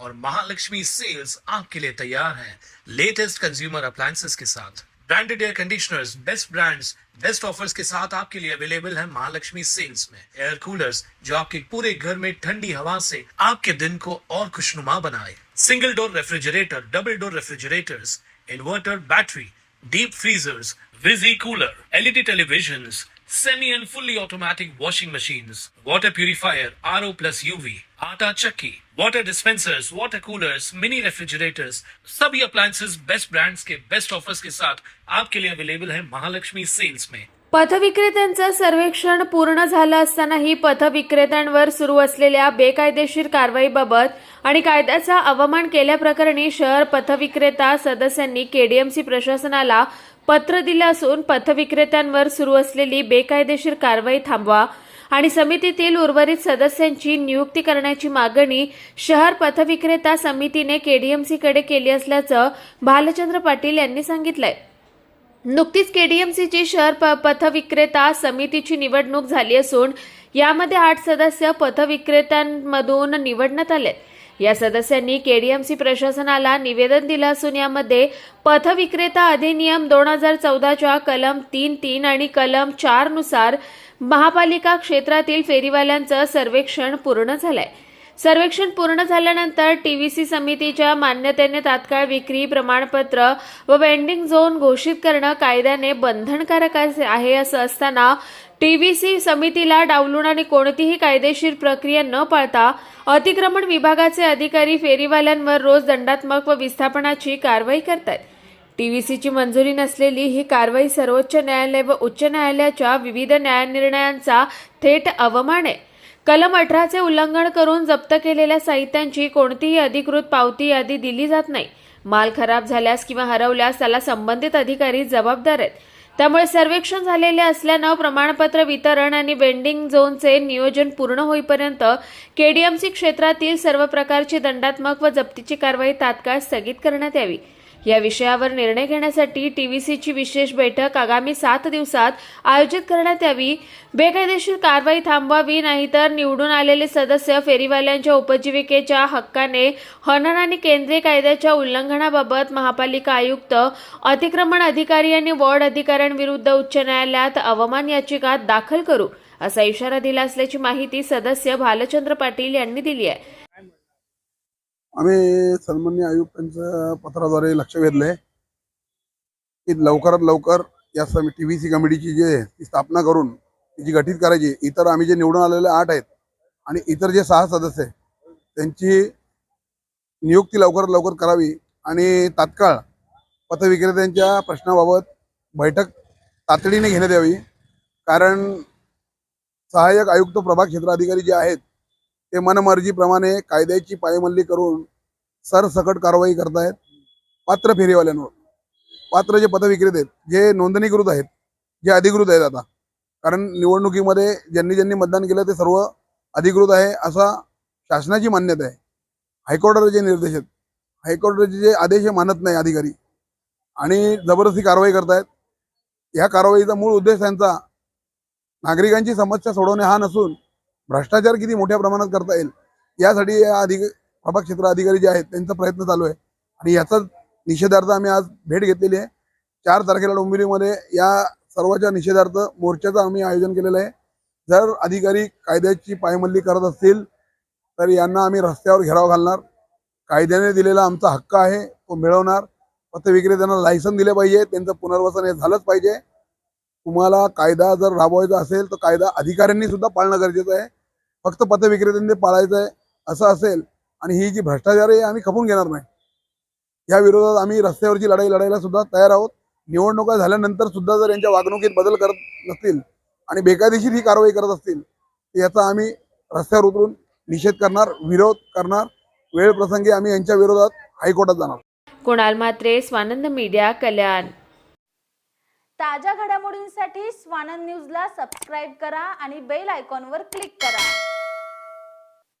और महालक्ष्मी सेल्स आपके लिए तैयार है लेटेस्ट कंज्यूमर अप्लायंसेस के साथ। Branded air conditioners, best brands, best offers के साथ आपके लिए अवेलेबल है महालक्ष्मी सेल्स में। एयर कूलर्स जो आपके पूरे घर में ठंडी हवा से आपके दिन को और खुशनुमा बनाए। Single door refrigerator, double door refrigerators, inverter battery, deep freezers, विजी cooler, LED televisions, semi and fully automatic washing machines, water purifier, RO plus UV, आटा चक्की, water dispensers, water coolers, mini refrigerators, सभी appliances बेस्ट ब्रांड्स के best offers के साथ आपके लिए available है Mahalakshmi sales में। पथविक्रेत्यांचं सर्वेक्षण पूर्ण झालं असतानाही पथविक्रेत्यांवर सुरू असलेल्या बेकायदेशीर कारवाईबाबत आणि कायद्याचा अवमान केल्याप्रकरणी शहर पथविक्रेता सदस्यांनी केडीएमसी प्रशासनाला पत्र दिलं असून पथविक्रेत्यांवर सुरू असलेली बेकायदेशीर कारवाई थांबवा आणि समितीतील उर्वरित सदस्यांची नियुक्ती करण्याची मागणी शहर पथविक्रेता समितीने केडीएमसीकडे केली असल्याचं भालचंद्र पाटील यांनी सांगितलंय। नुकतीच केडीएमसीची शहर पथविक्रेता समितीची निवडणूक झाली असून यामध्ये 8 सदस्य पथविक्रेत्यांमधून निवडण्यात आले। या सदस्यांनी केडीएमसी प्रशासनाला निवेदन दिलं असून यामध्ये पथविक्रेता अधिनियम 2014च्या कलम 3(3) आणि कलम 4 नुसार महापालिका क्षेत्रातील फेरीवाल्यांचं सर्वेक्षण पूर्ण झालंय। सर्वेक्षण पूर्ण झाल्यानंतर टीव्हीसी समितीच्या मान्यतेने तात्काळ विक्री प्रमाणपत्र व वेंडिंग झोन घोषित करणं कायद्याने बंधनकारक आहे। असं असताना टीव्हीसी समितीला डावलून आणि कोणतीही कायदेशीर प्रक्रिया न पाळता अतिक्रमण विभागाचे अधिकारी फेरीवाल्यांवर रोज दंडात्मक व विस्थापनाची कारवाई करतात। टीव्हीसीची मंजुरी नसलेली ही कारवाई सर्वोच्च न्यायालय व उच्च न्यायालयाच्या विविध न्यायनिर्णयांचा थेट अवमान आहे। कलम 18चे उल्लंघन करून जप्त केलेल्या साहित्यांची कोणतीही अधिकृत पावती यादी दिली जात नाही। माल खराब झाल्यास किंवा हरवल्यास त्याला संबंधित अधिकारी जबाबदार आहेत। त्यामुळे सर्वेक्षण झालेले असल्यानं प्रमाणपत्र वितरण आणि वेंडिंग झोनचे नियोजन पूर्ण होईपर्यंत केडीएमसी क्षेत्रातील सर्व प्रकारची दंडात्मक व जप्तीची कारवाई तात्काळ स्थगित करण्यात यावी। या विषयावर निर्णय घेण्यासाठी टीव्हीसीची विशेष बैठक आगामी 7 दिवसात आयोजित करण्यात यावी। बेकायदेशीर कारवाई थांबवावी, नाहीतर निवडून आलेले सदस्य फेरीवाल्यांच्या उपजीविकेच्या हक्काने हनन आणि केंद्रीय कायद्याच्या उल्लंघनाबाबत महापालिका आयुक्त, अतिक्रमण अधिकारी आणि वॉर्ड अधिकाऱ्यांविरुद्ध उच्च न्यायालयात अवमान याचिका दाखल करू असा इशारा दिला असल्याची माहिती सदस्य भालचंद्र पाटील यांनी दिली आहे। आम्ही सन्माननीय आयुक्तांच्या पत्राद्वारे लक्ष वेधले की लवकरात लवकर या टीव्हीसी कमिटीची जी स्थापना करून तिची गठीत करायची। इतर आम्ही जे निवडून आलेले 8 आहेत आणि इतर जे 6 सदस्य आहेत त्यांची नियुक्ती लवकरात लवकर करावी आणि तात्काळ पथविक्रेत्यांच्या प्रश्नाबाबत बैठक तातडीने घेण्यात यावी। कारण सहाय्यक आयुक्त प्रभाग क्षेत्र अधिकारी जे आहेत ते मनमर्जीप्रमाणे कायद्याची पायमल्ली करून सरसकट कारवाई करतायत पात्र फेरीवाल्यांवर। पात्र जे पथविक्रेते आहेत, जे नोंदणीकृत आहेत, जे अधिकृत आहेत आता, कारण निवडणुकीमध्ये ज्यांनी ज्यांनी मतदान केलं ते सर्व अधिकृत आहे असा शासनाची मान्यता आहे। हायकोर्टाचे जे निर्देश आहेत, हायकोर्टाचे जे आदेश मानत नाही अधिकारी आणि जबरदस्ती कारवाई करतायत। ह्या कारवाईचा मूळ उद्देश त्यांचा नागरिकांची समस्या सोडवणे हा नसून भ्रष्टाचार किती मोठ्या प्रमाणात करता येईल यासाठी या प्रभाग क्षेत्र अधिकारी जे आहेत त्यांचा प्रयत्न चालू आहे आणि याचा निषेधार्थ आम्ही आज भेट घेतलेली आहे। 4 तारखेला डोंबिवलीमध्ये या सर्वांच्या निषेधार्थ मोर्चाचं आम्ही आयोजन केलेलं आहे। जर अधिकारी कायद्याची पायमल्ली करत असतील तर यांना आम्ही रस्त्यावर घेराव घालणार। कायद्याने दिलेला आमचा हक्क आहे तो मिळवणार। पथविक्रेत्यांना लायसन दिले पाहिजे, त्यांचं पुनर्वसन हे झालंच पाहिजे। तुम्हाला कायदा जर राबवायचा असेल तर कायदा अधिकाऱ्यांनी सुद्धा पाळणं गरजेचं आहे, फक्त पथविक्रेत्यांनी पाळायचं आहे असं असेल आणि ही जी भ्रष्टाचार आहे आम्ही खपून घेणार नाही। या विरोधात आम्ही रस्त्यावरची लढाई लढायला सुद्धा तयार आहोत। निवडणुका झाल्यानंतर सुद्धा जर यांच्या वागणुकीत बदल करत नसतील आणि बेकायदेशीर ही कारवाई करत असतील तर याचा आम्ही रस्त्यावर उतरून निषेध करणार, विरोध करणार। वेळ प्रसंगी आम्ही यांच्या विरोधात हायकोर्टात जाणार। कुणाल म्हात्रे, स्वानंद मीडिया, कल्याण। ताज्या घडामोडींसाठी स्वानंद न्यूजला सबस्क्राईब करा आणि बेल आयकॉनवर क्लिक करा।